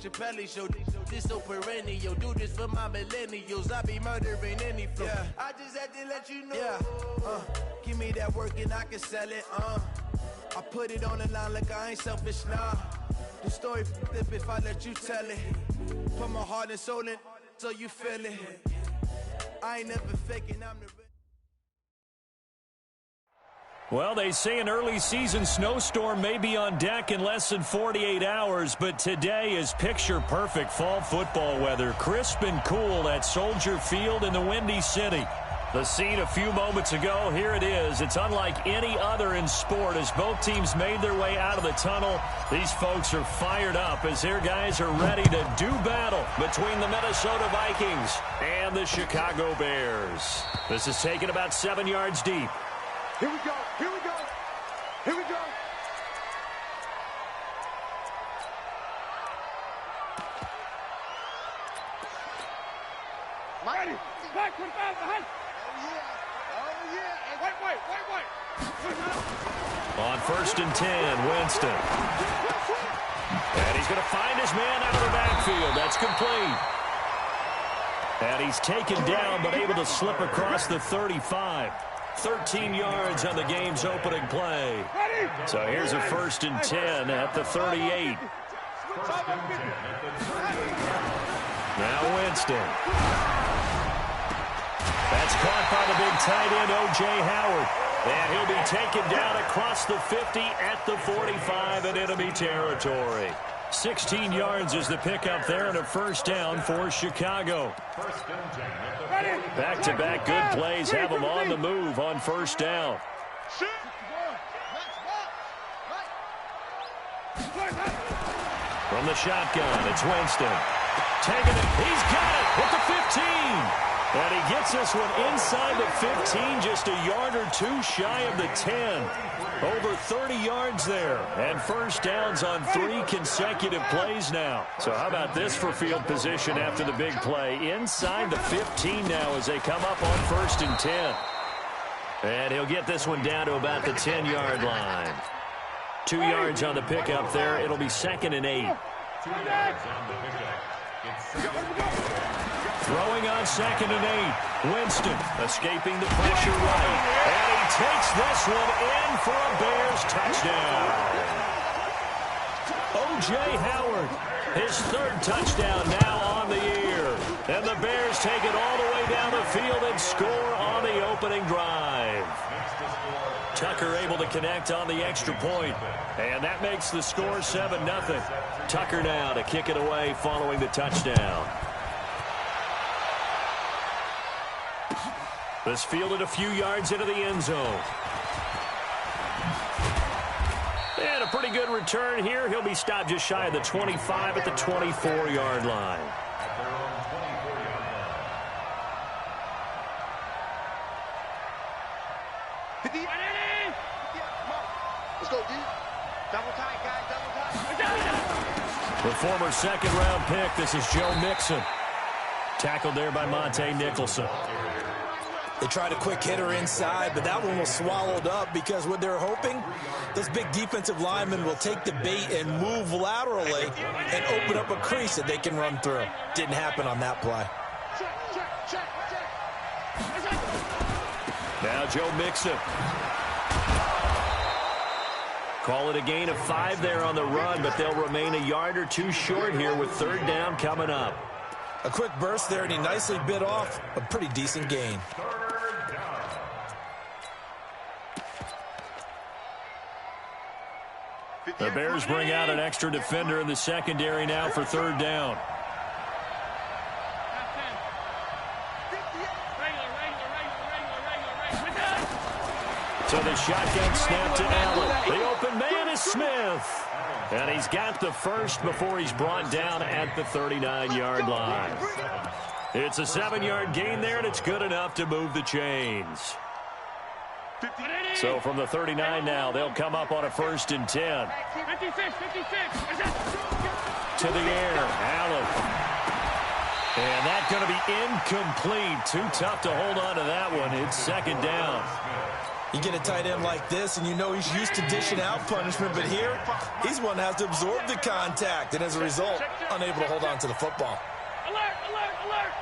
Chappelle show. This so perennial. Do this for my millennials. I be murdering any flow. Yeah. I just had to let you know. Yeah. Give me that work and I can sell it. I put it on the line like I ain't selfish, nah. The story flip if I let you tell it. Put my heart and soul in so you feel it. I ain't never faking, I'm the... Well, they say an early season snowstorm may be on deck in less than 48 hours, but today is picture-perfect fall football weather. Crisp and cool at Soldier Field in the Windy City. The scene a few moments ago, here it is. It's unlike any other in sport as both teams made their way out of the tunnel. These folks are fired up as their guys are ready to do battle between the Minnesota Vikings and the Chicago Bears. This is taken about 7 yards deep. Here we go, here we go, here we go. Ready, back, put it back, behind. Oh yeah, wait. On 1st and 10, Winston. And he's going to find his man out of the backfield. That's complete. And he's taken down but able to slip across the 35. 13 yards on the game's opening play. So here's a 1st and 10 at the 38. Now Winston. That's caught by the big tight end, O.J. Howard. And he'll be taken down across the 50 at the 45 in enemy territory. 16 yards is the pickup there and a 1st down for Chicago. Back-to-back good plays have them on the move on 1st down. From the shotgun, it's Winston. Taking it, he's got it at the 15. And he gets this one inside the 15, just a yard or two shy of the 10. Over 30 yards there, and 1st downs on 3 consecutive plays now. So how about this for field position after the big play? Inside the 15 now as they come up on 1st and 10. And he'll get this one down to about the 10-yard line. 2 yards on the pickup there. It'll be 2nd and 8. Throwing on 2nd and 8. Winston escaping the pressure right. And he takes this one in for a Bears touchdown. O.J. Howard, his 3rd touchdown now on the year. And the Bears take it all the way down the field and score on the opening drive. Tucker able to connect on the extra point. And that makes the score 7-0. Tucker now to kick it away following the touchdown. This fielded a few yards into the end zone. And a pretty good return here. He'll be stopped just shy of the 25 at the 24-yard line. Let's go, D. Double tight, guys, double tight. The former 2nd-round pick, this is Joe Mixon. Tackled there by Monte Nicholson. They tried a quick hitter inside, but that one was swallowed up because what they're hoping, those big defensive linemen will take the bait and move laterally and open up a crease that they can run through. Didn't happen on that play. Now Joe Mixon. Call it a gain of 5 there on the run, but they'll remain a yard or 2 short here with 3rd down coming up. A quick burst there, and he nicely bit off a pretty decent gain. The Bears bring out an extra defender in the secondary now for 3rd down. So the shotgun snap to Allen. The open man is Smith. And he's got the 1st before he's brought down at the 39-yard line. It's a 7-yard gain there, and it's good enough to move the chains. So from the 39 now, they'll come up on a 1st and 10. 56. To the air, Allen. And that's going to be incomplete. Too tough to hold on to that one. It's 2nd down. You get a tight end like this, and you know he's used to dishing out punishment, but here, he's one that has to absorb the contact, and as a result, unable to hold on to the football. Alert, alert, alert!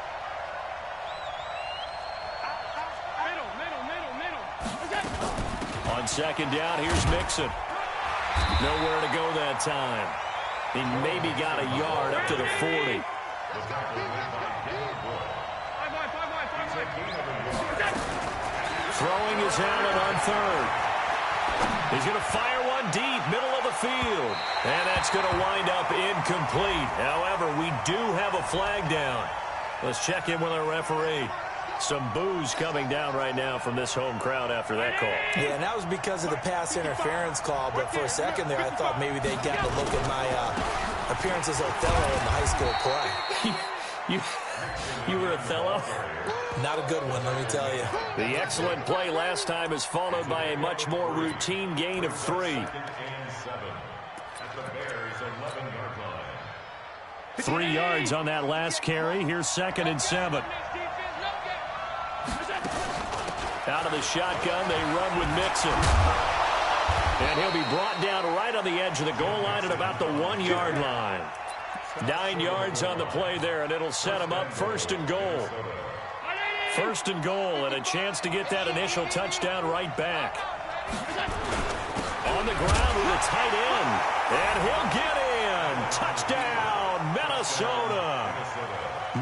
Middle. On second down, here's Mixon. Nowhere to go that time. He maybe got a yard up to the 40. Throwing his Allen on third. He's going to fire one deep, middle of the field. And that's going to wind up incomplete. However, we do have a flag down. Let's check in with our referee. Some boos coming down right now from this home crowd after that call. Yeah, and that was because of the pass interference call. But for a second there, I thought maybe they'd get a look at my appearance as Othello in the high school play. You were Othello? Not a good one, let me tell you. The excellent play last time is followed by a much more routine gain of 3. 3 yards on that last carry. Here's 2nd and 7. Out of the shotgun, they run with Mixon. And he'll be brought down right on the edge of the goal line at about the 1-yard line. 9 yards on the play there, and it'll set him up 1st and goal. 1st and goal, and a chance to get that initial touchdown right back. On the ground with a tight end, and he'll get in. Touchdown, Minnesota.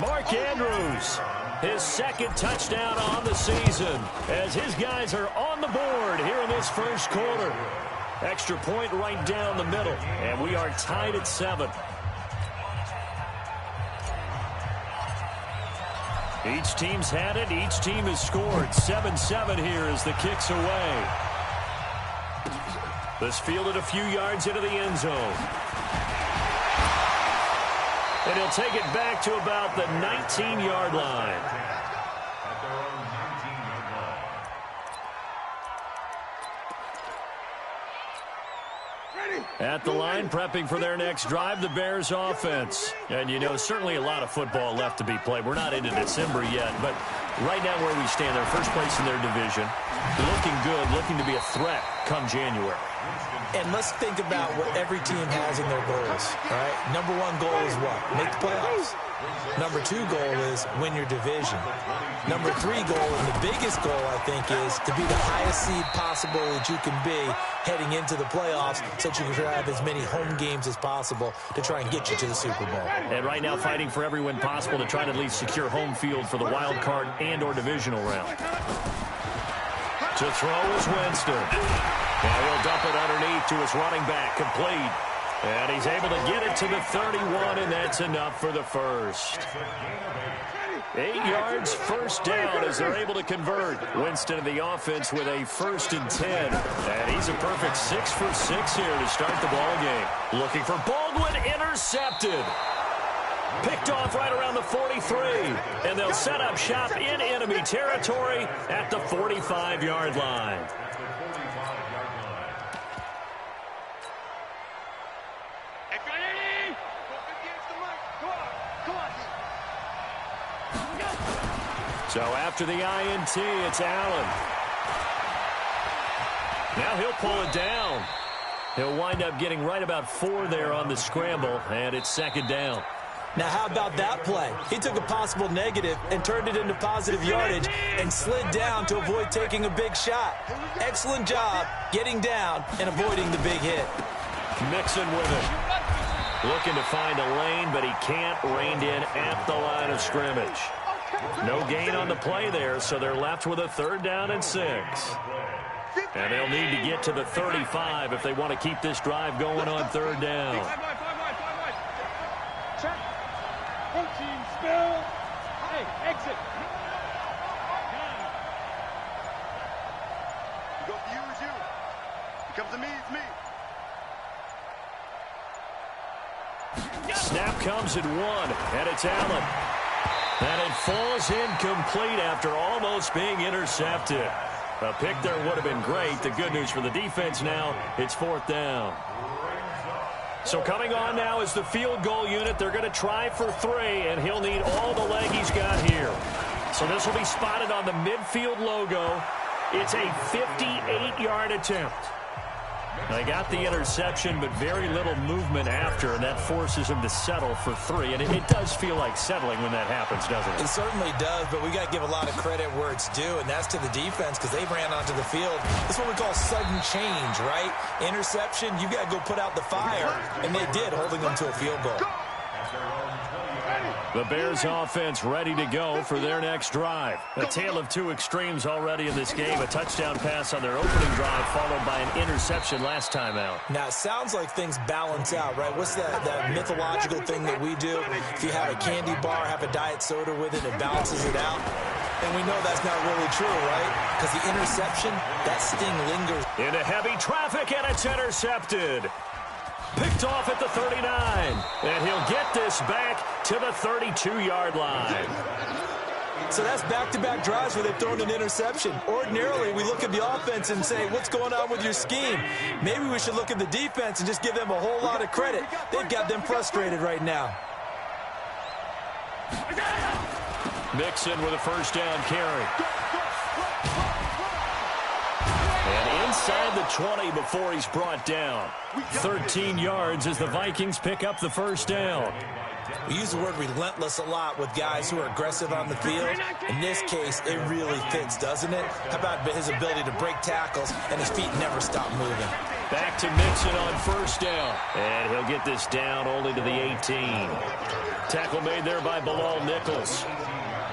Mark Andrews, his 2nd touchdown on the season, as his guys are on the board here in this first quarter. Extra point right down the middle, and we are tied at 7. Each team's had it. Each team has scored. 7-7 here as the kick's away. This fielded a few yards into the end zone. And he'll take it back to about the 19-yard line. At the line, prepping for their next drive, the Bears offense. And, you know, certainly a lot of football left to be played. We're not into December yet, but right now where we stand, they're first place in their division. Looking good, looking to be a threat come January. And let's think about what every team has in their goals, all right? Number 1 goal is what? Make the playoffs. Number 2 goal is win your division. Number 3 goal, and the biggest goal, I think, is to be the highest seed possible that you can be heading into the playoffs so that you can have as many home games as possible to try and get you to the Super Bowl. And right now fighting for every win possible to try to at least secure home field for the wild card and or divisional round. To throw is Winston. And he'll dump it underneath to his running back, complete. And he's able to get it to the 31, and that's enough for the first. 8 yards, first down as they're able to convert. Winston in the offense with a 1st and 10. And he's a perfect 6 for 6 here to start the ball game. Looking for Baldwin, intercepted. Picked off right around the 43. And they'll set up shop in enemy territory at the 45-yard line. So after the INT, it's Allen. Now he'll pull it down. He'll wind up getting right about 4 there on the scramble, and it's 2nd down. Now, how about that play? He took a possible negative and turned it into positive yardage and slid down to avoid taking a big shot. Excellent job getting down and avoiding the big hit. Mixon with it. Looking to find a lane, but he can't. Reined in at the line of scrimmage. No gain on the play there, so they're left with a 3rd down and 6. And they'll need to get to the 35 if they want to keep this drive going on 3rd down. Check. Team spill. Hey, exit. It goes to you, it's you. It comes to me, it's me. Snap comes at 1, and it's Allen. And it falls incomplete after almost being intercepted. A pick there would have been great. The good news for the defense now, it's 4th down. So coming on now is the field goal unit. They're going to try for 3, and he'll need all the leg he's got here. So this will be spotted on the midfield logo. It's a 58-yard attempt. They got the interception, but very little movement after, and that forces him to settle for 3. And it does feel like settling when that happens, doesn't it? It certainly does, but we got to give a lot of credit where it's due, and that's to the defense because they ran onto the field. That's what we call sudden change, right? Interception, you got to go put out the fire, and they did, holding them to a field goal. The Bears offense ready to go for their next drive. A tale of two extremes already in this game. A touchdown pass on their opening drive followed by an interception last time out. Now, it sounds like things balance out, right? What's that mythological thing that we do? If you have a candy bar, have a diet soda with it, it balances it out. And we know that's not really true, right? Because the interception, that sting lingers. Into heavy traffic, and it's intercepted. Picked off at the 39, and he'll get this back to the 32-yard line. So that's back-to-back drives where they've thrown an interception. Ordinarily, we look at the offense and say, what's going on with your scheme? Maybe we should look at the defense and just give them a whole lot of credit. They've got them frustrated right now. Mixon with a first down carry. And inside the 20 before he's brought down. 13 yards as the Vikings pick up the first down. We use the word relentless a lot with guys who are aggressive on the field. In this case, it really fits, doesn't it? How about his ability to break tackles and his feet never stop moving? Back to Mixon on first down. And he'll get this down only to the 18. Tackle made there by Bilal Nichols.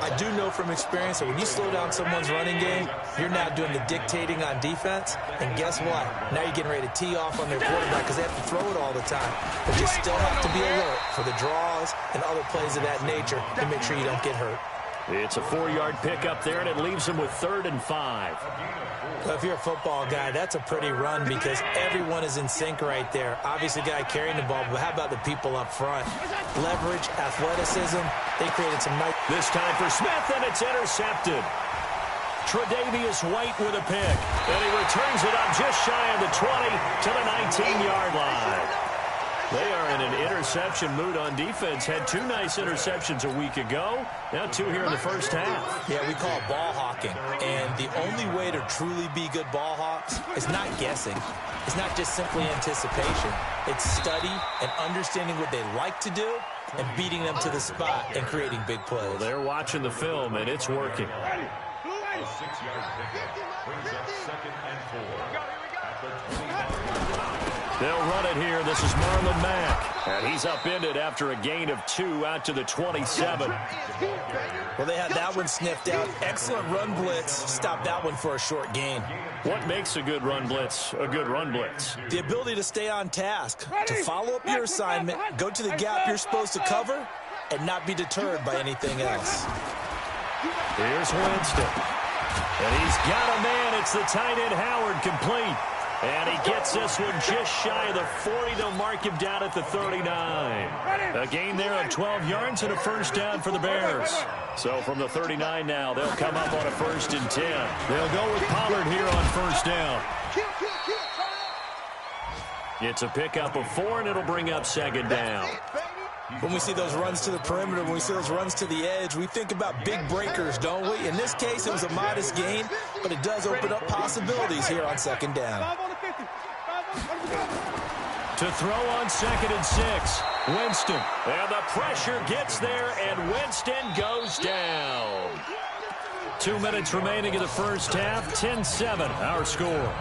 I do know from experience that when you slow down someone's running game, you're now doing the dictating on defense. And guess what? Now you're getting ready to tee off on their quarterback because they have to throw it all the time. But you still have to be alert for the draws and other plays of that nature to make sure you don't get hurt. It's a 4-yard pickup there, and it leaves him with 3rd and 5. Well, if you're a football guy, that's a pretty run because everyone is in sync right there. Obviously, the guy carrying the ball, but how about the people up front? Leverage, athleticism, they created some nice... This time for Smith, and it's intercepted. Tre'Davious White with a pick, and he returns it up just shy of the 20 to the 19-yard line. They are in an interception mood on defense. Had 2 nice interceptions a week ago. Now 2 here in the first half. Yeah, we call it ball hawking. And the only way to truly be good ball hawks is not guessing. It's not just simply anticipation. It's study and understanding what they like to do and beating them to the spot and creating big plays. Well, they're watching the film, and it's working. 6-yard pickup brings up 2nd and 4. At the 29. They'll run it here. This is Marlon Mack. And he's upended after a gain of 2 out to the 27. Well, they had that one sniffed out. Excellent run blitz. Stopped that one for a short gain. What makes a good run blitz a good run blitz? The ability to stay on task, to follow up your assignment, go to the gap you're supposed to cover, and not be deterred by anything else. Here's Winston. And he's got a man. It's the tight end Howard, complete. And he gets this one just shy of the 40. They'll mark him down at the 39. A gain there of 12 yards and a first down for the Bears. So from the 39 now, they'll come up on a 1st and 10. They'll go with Pollard here on first down. It's a pickup of 4, and it'll bring up 2nd down. When we see those runs to the perimeter, when we see those runs to the edge, we think about big breakers, don't we? In this case, it was a modest gain, but it does open up possibilities here on 2nd down. To throw on 2nd and 6, Winston. And the pressure gets there, and Winston goes down. 2 minutes remaining in the first half, 10-7, our score.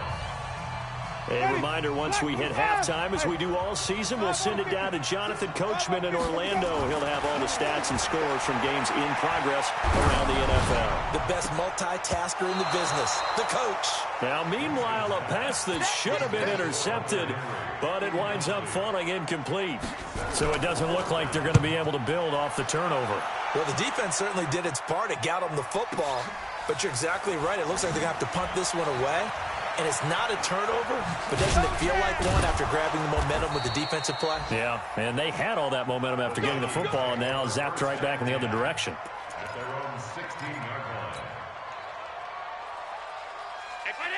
A reminder, once we hit halftime, as we do all season, we'll send it down to Jonathan Coachman in Orlando. He'll have all the stats and scores from games in progress around the NFL. The best multitasker in the business, the coach. Now, meanwhile, a pass that should have been intercepted, but it winds up falling incomplete. So it doesn't look like they're going to be able to build off the turnover. Well, the defense certainly did its part. It got them the football, but you're exactly right. It looks like they're going to have to punt this one away. And it's not a turnover, but doesn't it feel like one after grabbing the momentum with the defensive play? Yeah, and they had all that momentum after getting the football and now zapped right back in the other direction.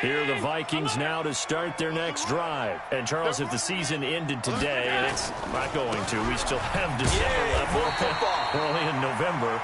Here are the Vikings now to start their next drive. And, Charles, if the season ended today, and it's not going to, we still have December left. More football. Early in November.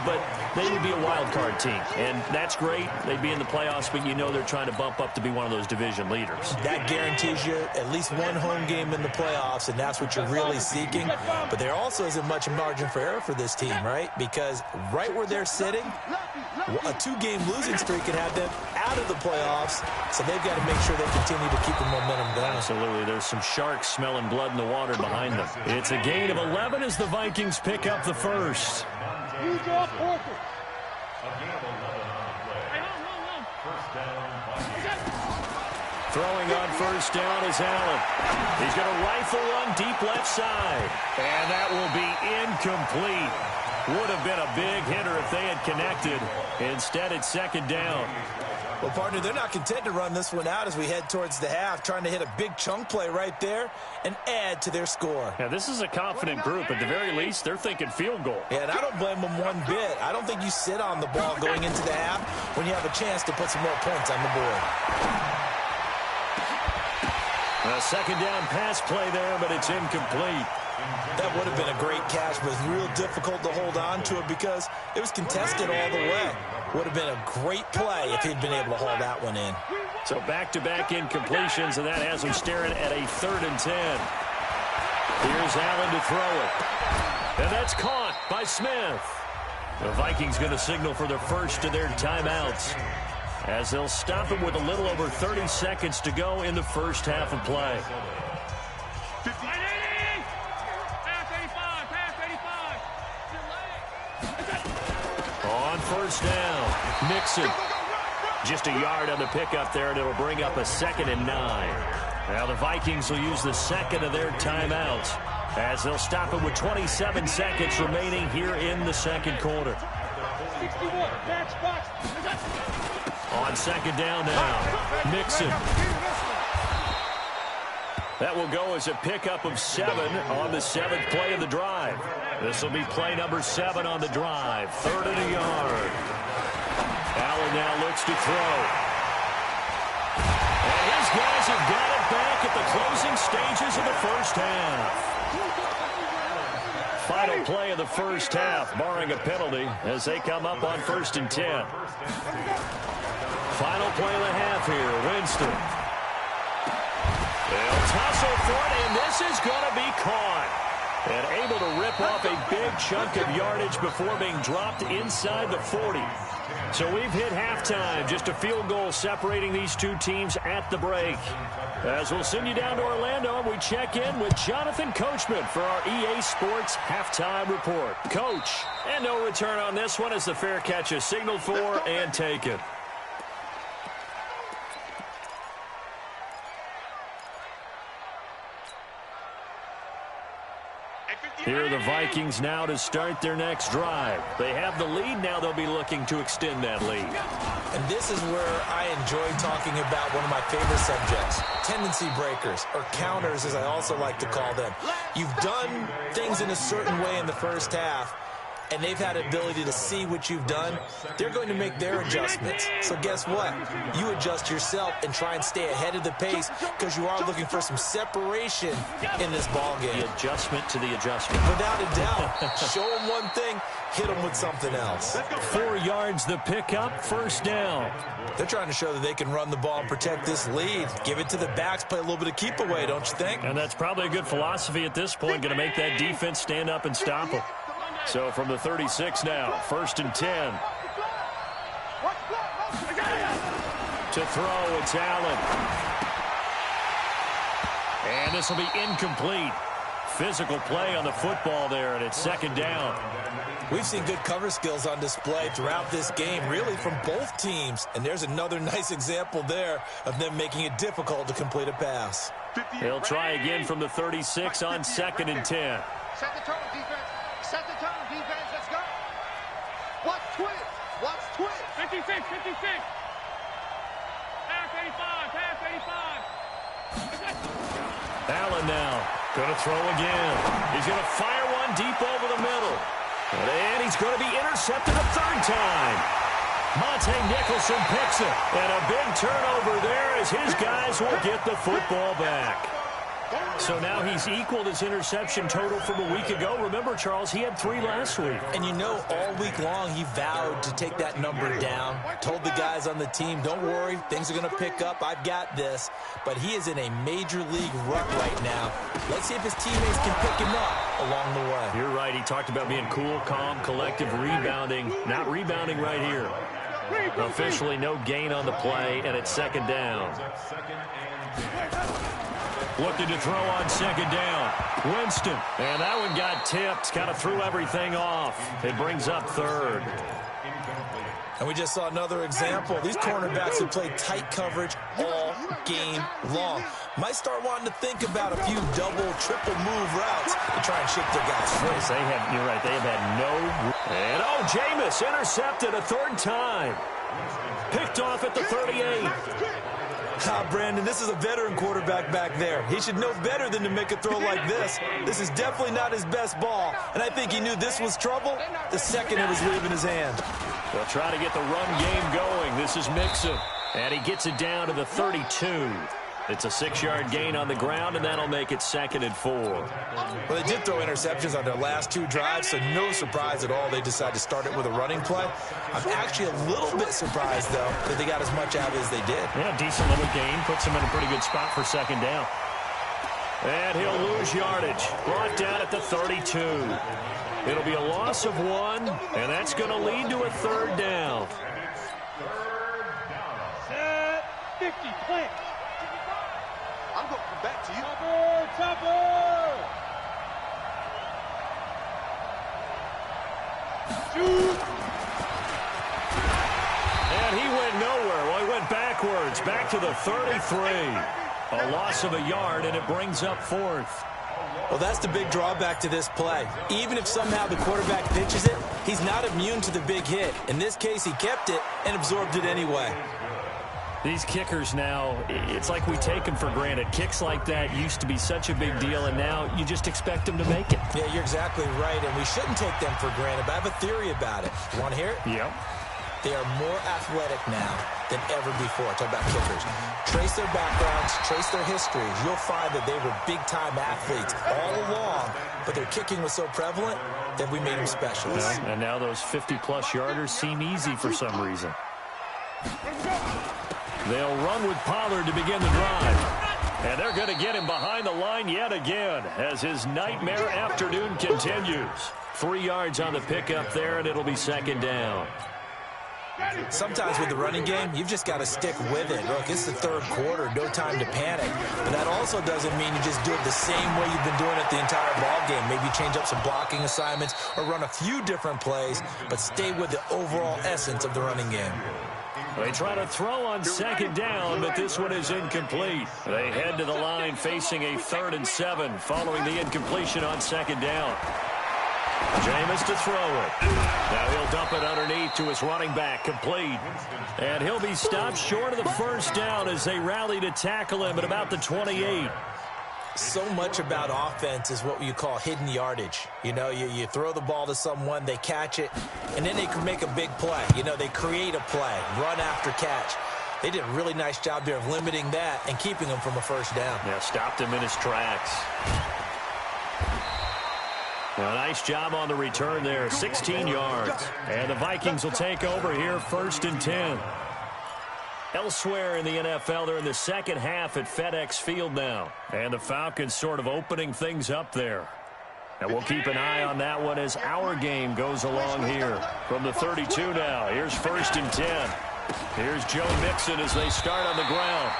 but they would be a wild card team, and that's great. They'd be in the playoffs, but you know they're trying to bump up to be one of those division leaders. That guarantees you at least one home game in the playoffs, and that's what you're really seeking. But there also isn't much margin for error for this team, right? Because right where they're sitting, a 2-game losing streak can have them out of the playoffs, so they've got to make sure they continue to keep the momentum going. Absolutely. There's some sharks smelling blood in the water behind them. It's a gain of 11 as the Vikings pick up the first. Throwing on first down is Allen. He's going to rifle one deep left side. And that will be incomplete. Would have been a big hitter if they had connected. Instead, it's second down. Well, partner, they're not content to run this one out as we head towards the half, trying to hit a big chunk play right there and add to their score. Yeah, this is a confident group. At the very least, they're thinking field goal. Yeah, and I don't blame them one bit. I don't think you sit on the ball going into the half when you have a chance to put some more points on the board. A second down pass play there, but it's incomplete. That would have been a great catch, but it's real difficult to hold on to it because it was contested all the way. Would have been a great play if he'd been able to haul that one in. So back-to-back incompletions, and that has him staring at a 3rd and 10. Here's Allen to throw it. And that's caught by Smith. The Vikings going to signal for the first of their timeouts, as they'll stop him with a little over 30 seconds to go in the first half of play. On first down, Nixon. Just a yard on the pickup there, and it'll bring up a 2nd and 9. Now the Vikings will use the second of their timeouts, as they'll stop it with 27 seconds remaining here in the second quarter. On second down now, Nixon. That will go as a pickup of 7 on the 7th play of the drive. This will be play number 7 on the drive. 3rd and a yard. Allen now looks to throw. And his guys have got it back at the closing stages of the first half. Final play of the first half, barring a penalty, as they come up on 1st and 10. Final play of the half here, Winston. They'll tussle for it, and this is going to be caught. And able to rip off a big chunk of yardage before being dropped inside the 40. So we've hit halftime. Just a field goal separating these two teams at the break. As we'll send you down to Orlando, and we check in with Jonathan Coachman for our EA Sports Halftime Report. Coach, and no return on this one as the fair catch is signaled for and taken. Here are the Vikings now to start their next drive. They have the lead. Now they'll be looking to extend that lead. And this is where I enjoy talking about one of my favorite subjects, tendency breakers, or counters as I also like to call them. You've done things in a certain way in the first half, and they've had the ability to see what you've done. They're going to make their adjustments. So guess what? You adjust yourself and try and stay ahead of the pace because you are looking for some separation in this ball game. The adjustment to the adjustment. Without a doubt. Show them one thing, hit them with something else. 4 yards the pickup, first down. They're trying to show that they can run the ball and protect this lead. Give it to the backs, play a little bit of keep away, don't you think? And that's probably a good philosophy at this point, going to make that defense stand up and stop them. So from the 36 now, 1st and 10. To throw, it's Allen. And this will be incomplete. Physical play on the football there, and it's 2nd down. We've seen good cover skills on display throughout this game, really from both teams. And there's another nice example there of them making it difficult to complete a pass. They'll try again from the 36 on 2nd and 10. Set the tone, defense. Set the tone, defense. Let's go. Watch twist. Watch twist. 56, 56. Pass 85, pass 85. Allen now going to throw again. He's going to fire one deep over the middle. And he's going to be intercepted a 3rd time. Monte Nicholson picks it. And a big turnover there as his guys will get the football back. So now he's equaled his interception total from a week ago. Remember, Charles, he had 3 last week. And you know, all week long he vowed to take that number down. Told the guys on the team, don't worry, things are going to pick up. I've got this. But he is in a major league rut right now. Let's see if his teammates can pick him up along the way. You're right. He talked about being cool, calm, collective, rebounding. Not rebounding right here. Officially no gain on the play, and it's second down. Looking to throw on second down. Winston. And that one got tipped. Kind of threw everything off. It brings up third. And we just saw another example. These cornerbacks have played tight coverage all game long. Might start wanting to think about a few double, triple move routes to try and shake their guys free. Yes, you're right, they have had no... And, Jameis intercepted a third time. Picked off at the 38. Brandon, this is a veteran quarterback back there. He should know better than to make a throw like this. This is definitely not his best ball. And I think he knew this was trouble the second it was leaving his hand. They'll try to get the run game going. This is Mixon. And he gets it down to the 32. It's a 6-yard gain on the ground, and that'll make it 2nd and 4. Well, they did throw interceptions on their last 2 drives, so no surprise at all they decided to start it with a running play. I'm actually a little bit surprised, though, that they got as much out as they did. Yeah, decent little gain. Puts him in a pretty good spot for second down. And he'll lose yardage. Brought down at the 32. It'll be a loss of 1, and that's going to lead to a third down. Set 50, plant. I'm going to come back to you. Chopper! Shoot! And he went nowhere. Well, he went backwards, back to the 33. A loss of a yard, and it brings up 4th. Well, that's the big drawback to this play. Even if somehow the quarterback pitches it, he's not immune to the big hit. In this case, he kept it and absorbed it anyway. These kickers now, it's like we take them for granted. Kicks like that used to be such a big deal, and now you just expect them to make it. Yeah, you're exactly right, and we shouldn't take them for granted, but I have a theory about it. You want to hear it? Yep. They are more athletic now than ever before. Talk about kickers. Trace their backgrounds, trace their histories. You'll find that they were big-time athletes all along, but their kicking was so prevalent that we made them specialists. Yeah, and now those 50-plus yarders seem easy for some reason. They'll run with Pollard to begin the drive. And they're going to get him behind the line yet again as his nightmare afternoon continues. 3 yards on the pickup there, and it'll be second down. Sometimes with the running game, you've just got to stick with it. Look, it's the third quarter, no time to panic. But that also doesn't mean you just do it the same way you've been doing it the entire ball game. Maybe change up some blocking assignments or run a few different plays, but stay with the overall essence of the running game. They try to throw on second down, but this one is incomplete. They head to the line facing a 3rd and 7 following the incompletion on second down. Jameis to throw it. Now he'll dump it underneath to his running back, complete. And he'll be stopped short of the first down as they rally to tackle him at about the 28. So much about offense is what you call hidden yardage. You know, you throw the ball to someone, they catch it, and then they can make a big play. You know, they create a play, run after catch. They did a really nice job there of limiting that and keeping him from a first down. Yeah, stopped him in his tracks. A nice job on the return there, 16 yards. And the Vikings will take over here, 1st and 10. Elsewhere in the NFL, they're in the second half at FedEx Field now. And the Falcons sort of opening things up there. And we'll keep an eye on that one as our game goes along here. From the 32 now, here's 1st and 10. Here's Joe Mixon as they start on the ground.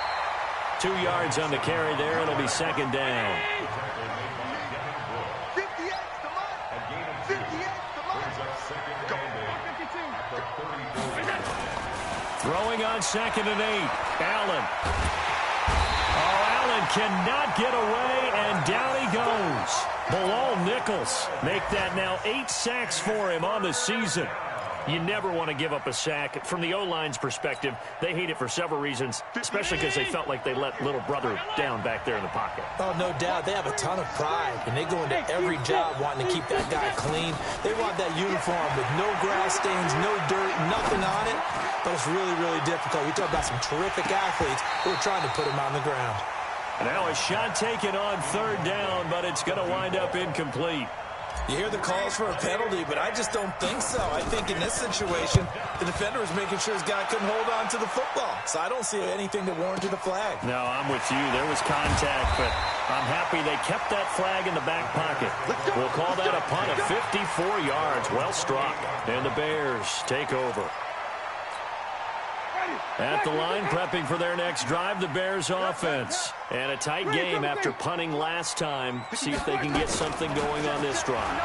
2 yards on the carry there. It'll be second down. Throwing on 2nd and 8. Allen. Allen cannot get away, and down he goes. Bilal Nichols make that now 8 sacks for him on the season. You never want to give up a sack. From the O-line's perspective, they hate it for several reasons, especially because they felt like they let little brother down back there in the pocket. Oh, no doubt. They have a ton of pride, and they go into every job wanting to keep that guy clean. They want that uniform with no grass stains, no dirt, nothing on it. But it's really, really difficult. You talk about some terrific athletes who are trying to put him on the ground. Now a shot taken on third down, but it's going to wind up incomplete. You hear the calls for a penalty, but I just don't think so. I think in this situation, the defender was making sure his guy couldn't hold on to the football. So I don't see anything that warranted a flag. No, I'm with you. There was contact, but I'm happy they kept that flag in the back pocket. We'll call that a punt of 54 yards. Well struck. And the Bears take over. At the line, prepping for their next drive, the Bears offense. And a tight game after punting last time. See if they can get something going on this drive.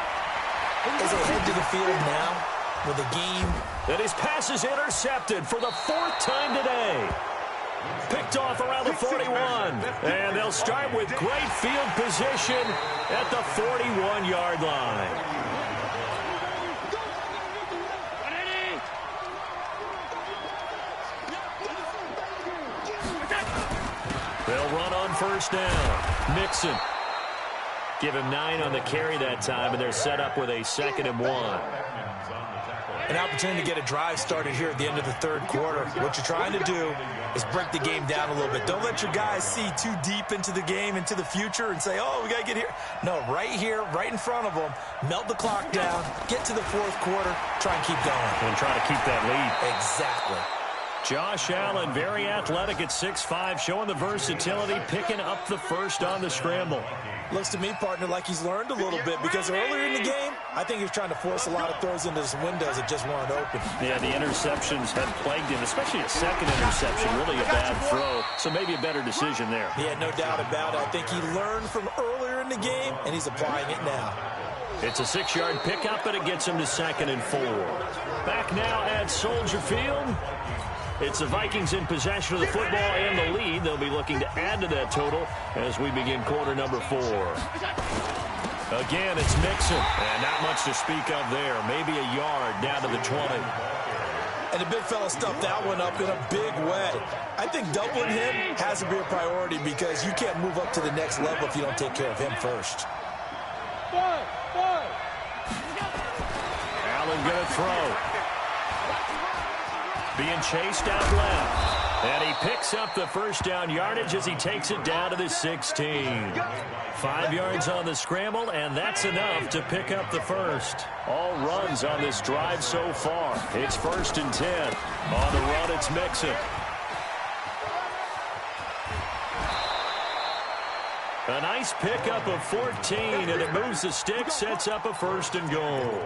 As they head to the field now with a game. And his pass is intercepted for the 4th time today. Picked off around the 41. And they'll start with great field position at the 41-yard line. They'll run on first down. Mixon. Give him 9 on the carry that time, and they're set up with a 2nd and 1. An opportunity to get a drive started here at the end of the third quarter. What you're trying to do is break the game down a little bit. Don't let your guys see too deep into the game, into the future, and say, oh, we got to get here. No, right here, right in front of them, melt the clock down, get to the fourth quarter, try and keep going. And try to keep that lead. Exactly. Josh Allen, very athletic at 6'5", showing the versatility, picking up the first on the scramble. Looks to me, partner, like he's learned a little bit because earlier in the game, I think he was trying to force a lot of throws into some windows that just weren't open. Yeah, the interceptions had plagued him, especially a second interception, really a bad throw. So maybe a better decision there. Yeah, no doubt about it. I think he learned from earlier in the game, and he's applying it now. It's a 6-yard pickup, and it gets him to 2nd and 4. Back now at Soldier Field. It's the Vikings in possession of the football and the lead. They'll be looking to add to that total as we begin quarter number 4. Again, it's Mixon. And not much to speak of there. Maybe a yard down to the 20. And the big fella stuffed that one up in a big way. I think doubling him has to be a priority because you can't move up to the next level if you don't take care of him first. Allen going to throw. Being chased out left. And he picks up the first down yardage as he takes it down to the 16. 5 yards on the scramble, and that's enough to pick up the first. All runs on this drive so far. It's 1st and 10. On the run, it's Mixon. A nice pickup of 14, and it moves the stick, sets up a 1st and goal.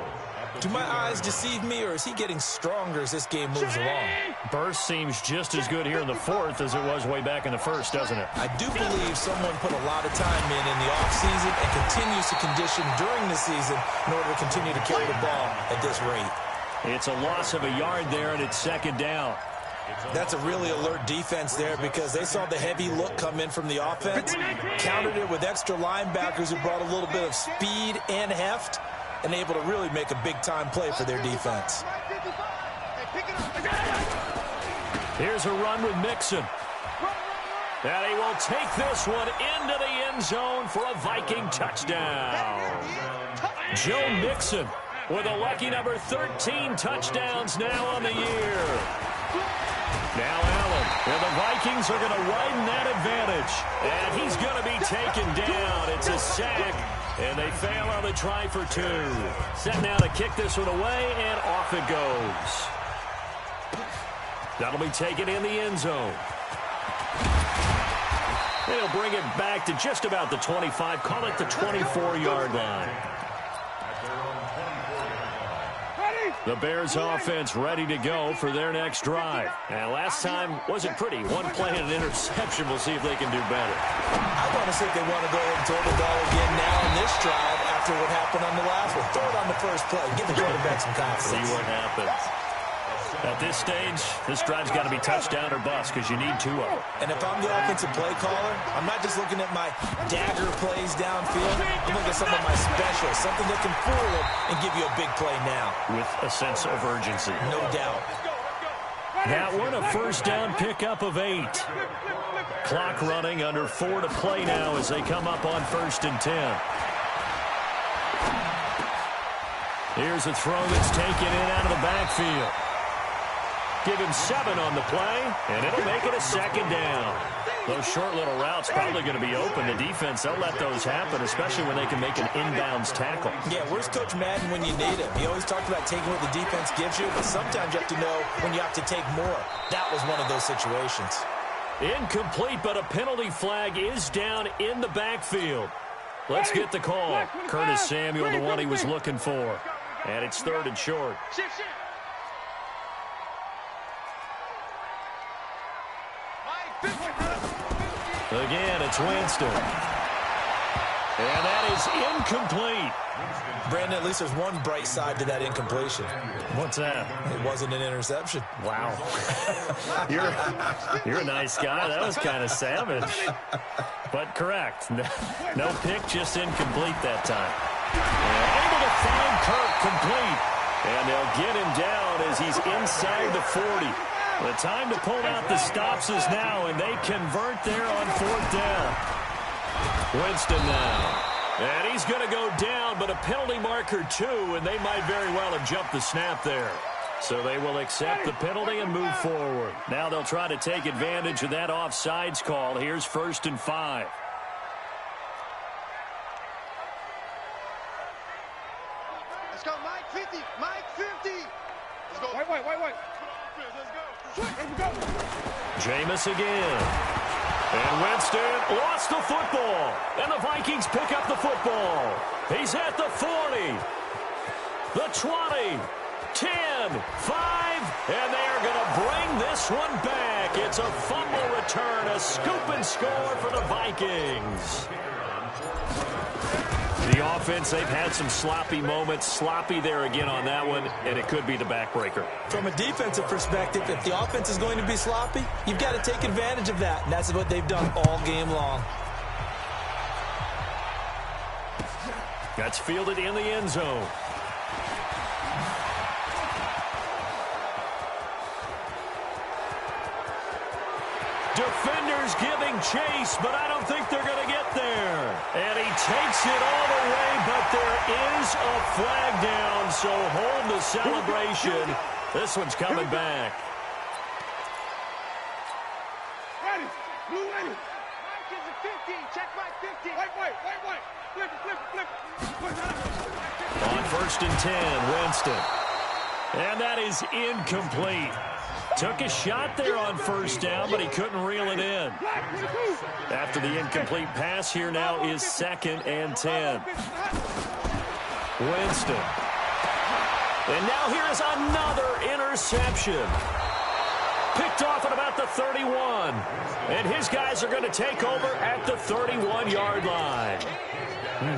Do my eyes deceive me, or is he getting stronger as this game moves along? Burst seems just as good here in the 4th as it was way back in the 1st, doesn't it? I do believe someone put a lot of time in the offseason and continues to condition during the season in order to continue to carry the ball at this rate. It's a loss of a yard there, and it's 2nd down. That's a really alert defense there because they saw the heavy look come in from the offense, countered it with extra linebackers who brought a little bit of speed and heft, and able to really make a big-time play for their defense. Here's a run with Mixon. And he will take this one into the end zone for a Viking touchdown. Joe Mixon with a lucky number 13 touchdowns now on the year. Now Allen, and the Vikings are going to widen that advantage. And he's going to be taken down. It's a sack, and they fail on the try for 2. Set now to kick this one away, and off it goes. That'll be taken in the end zone. They'll bring it back to just about the 25, call it the 24-yard line. The Bears offense ready to go for their next drive. And last time wasn't pretty. One play and an interception. We'll see if they can do better. I want to see if they want to go ahead and throw the ball again now in this drive after what happened on the last one. Throw it on the first play. Give the quarterback some confidence. See what happens. At this stage, this drive's got to be touchdown or bust because you need 2 of them. And if I'm the offensive play caller, I'm not just looking at my dagger plays downfield. I'm looking at some of my specials, something that can fool them and give you a big play now. With a sense of urgency. No doubt. That one, a first down pickup of 8. Clock running, under 4 to play now as they come up on 1st and 10. Here's a throw that's taken in out of the backfield. Give him 7 on the play, and it'll make it a second down. Those short little routes probably going to be open. The defense, they'll let those happen, especially when they can make an inbounds tackle. Yeah, where's Coach Madden when you need him? He always talked about taking what the defense gives you, but sometimes you have to know when you have to take more. That was one of those situations. Incomplete, but a penalty flag is down in the backfield. Let's get the call. Curtis Samuel, the one he was looking for. And it's 3rd and short. Again, it's Winston. And that is incomplete. Brandon, at least there's one bright side to that incompletion. What's that? It wasn't an interception. Wow. You're a nice guy. That was kind of savage. But correct. No pick, just incomplete that time. And able to find Kirk complete. And they'll get him down as he's inside the 40. The time to pull out the stops is now, and they convert there on 4th down. Winston now. And he's going to go down, but a penalty marker, too, and they might very well have jumped the snap there. So they will accept the penalty and move forward. Now they'll try to take advantage of that offsides call. Here's 1st and 5. Let's go, Mike 50. Mike 50. Let's go. Wait. Let's go. Jameis again. And Winston lost the football. And the Vikings pick up the football. He's at the 40. The 20. 10. 5. And they are going to bring this one back. It's a fumble return. A scoop and score for the Vikings. The offense, they've had some sloppy moments. Sloppy there again on that one, and it could be the backbreaker. From a defensive perspective, if the offense is going to be sloppy, you've got to take advantage of that, and that's what they've done all game long. That's fielded in the end zone. Defenders giving chase, but I don't think they're going to get there. And he takes it all the way, but there is a flag down, so hold the celebration. This one's coming back. Ready. Blue ready. Mike is a 50. Check Mike 50. Wait. Flip. On 1st and 10, Winston. And that is incomplete. Took a shot there on 1st down, but he couldn't reel it in. After the incomplete pass, here now is 2nd and 10. Winston. And now here is another interception. Picked off at about the 31. And his guys are going to take over at the 31-yard line.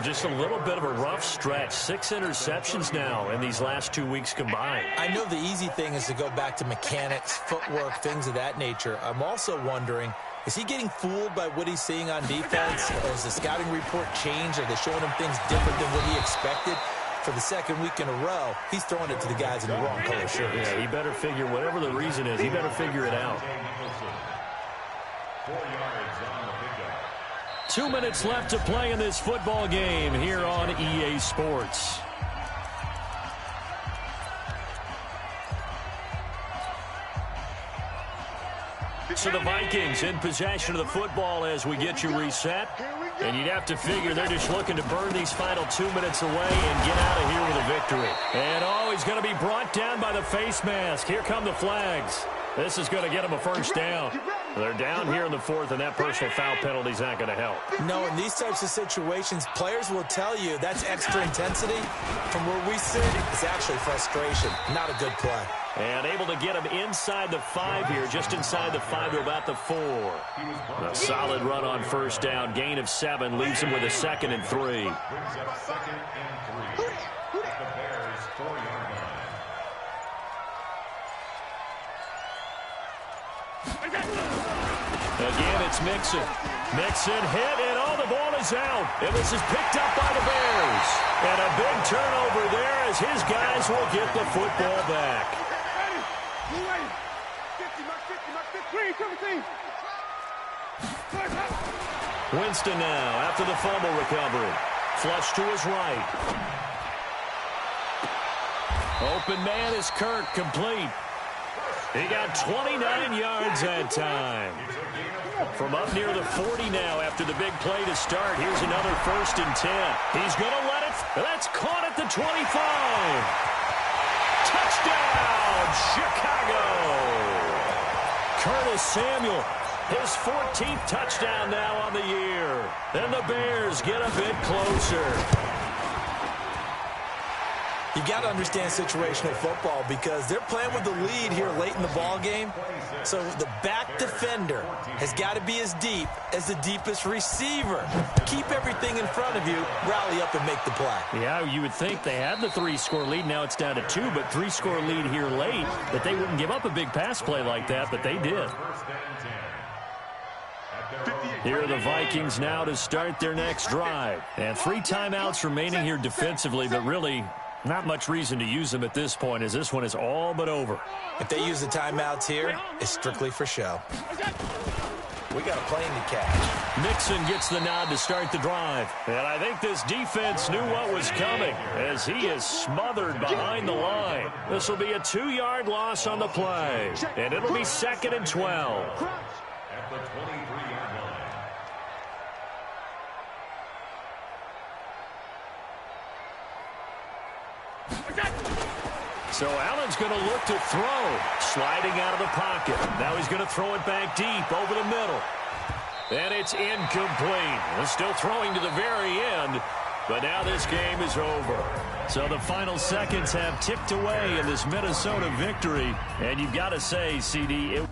Just a little bit of a rough stretch. 6 interceptions now in these last 2 weeks combined. I know the easy thing is to go back to mechanics, footwork, things of that nature. I'm also wondering, is he getting fooled by what he's seeing on defense? Or has the scouting report changed? Are they showing him things different than what he expected? For the 2nd week in a row, he's throwing it to the guys in the wrong color shirts. Yeah, he better figure, whatever the reason is, he better figure it out. 4 yards on the pickup. 2 minutes left to play in this football game here on EA Sports. So the Vikings in possession of the football as we get you reset. And you'd have to figure they're just looking to burn these final 2 minutes away and get out of here with a victory. And he's going to be brought down by the face mask. Here come the flags. This is going to get them a 1st down. They're down here in the 4th, and that personal foul penalty is not going to help. No, in these types of situations, players will tell you that's extra intensity. From where we sit, it's actually frustration. Not a good play. And able to get him inside the 5 here, just inside the 5 to about the 4. A solid run on 1st down. Gain of 7 leaves him with a 2nd and 3. Brings up 2nd and 3. At the Bears' 4-yard line. Again, it's Mixon. Mixon hit, and the ball is out. And this is picked up by the Bears. And a big turnover there as his guys will get the football back. Winston now after the fumble recovery. Flush to his right. Open man is Kirk, complete. He got 29 yards that time. From up near the 40 now after the big play to start. Here's another 1st and 10. He's going to let it. That's caught at the 25. Touchdown, Chicago. Curtis Samuel, his 14th touchdown now on the year. And the Bears get a bit closer. You got to understand situational football because they're playing with the lead here late in the ball game. So the back defender has got to be as deep as the deepest receiver. Keep everything in front of you, rally up and make the play. Yeah, you would think they had the 3-score lead. Now it's down to 2, but 3-score lead here late, that they wouldn't give up a big pass play like that, but they did. Here are the Vikings now to start their next drive. And 3 timeouts remaining here defensively, but really not much reason to use them at this point, as this one is all but over. If they use the timeouts here, it's strictly for show. We got a plane to catch. Mixon gets the nod to start the drive. And I think this defense knew what was coming, as he is smothered behind the line. This will be a 2-yard loss on the play. And it'll be 2nd and 12. At the 23-yard line. So Allen's going to look to throw. Sliding out of the pocket. Now he's going to throw it back deep over the middle. And it's incomplete. He's still throwing to the very end. But now this game is over. So the final seconds have ticked away in this Minnesota victory. And you've got to say, CD, it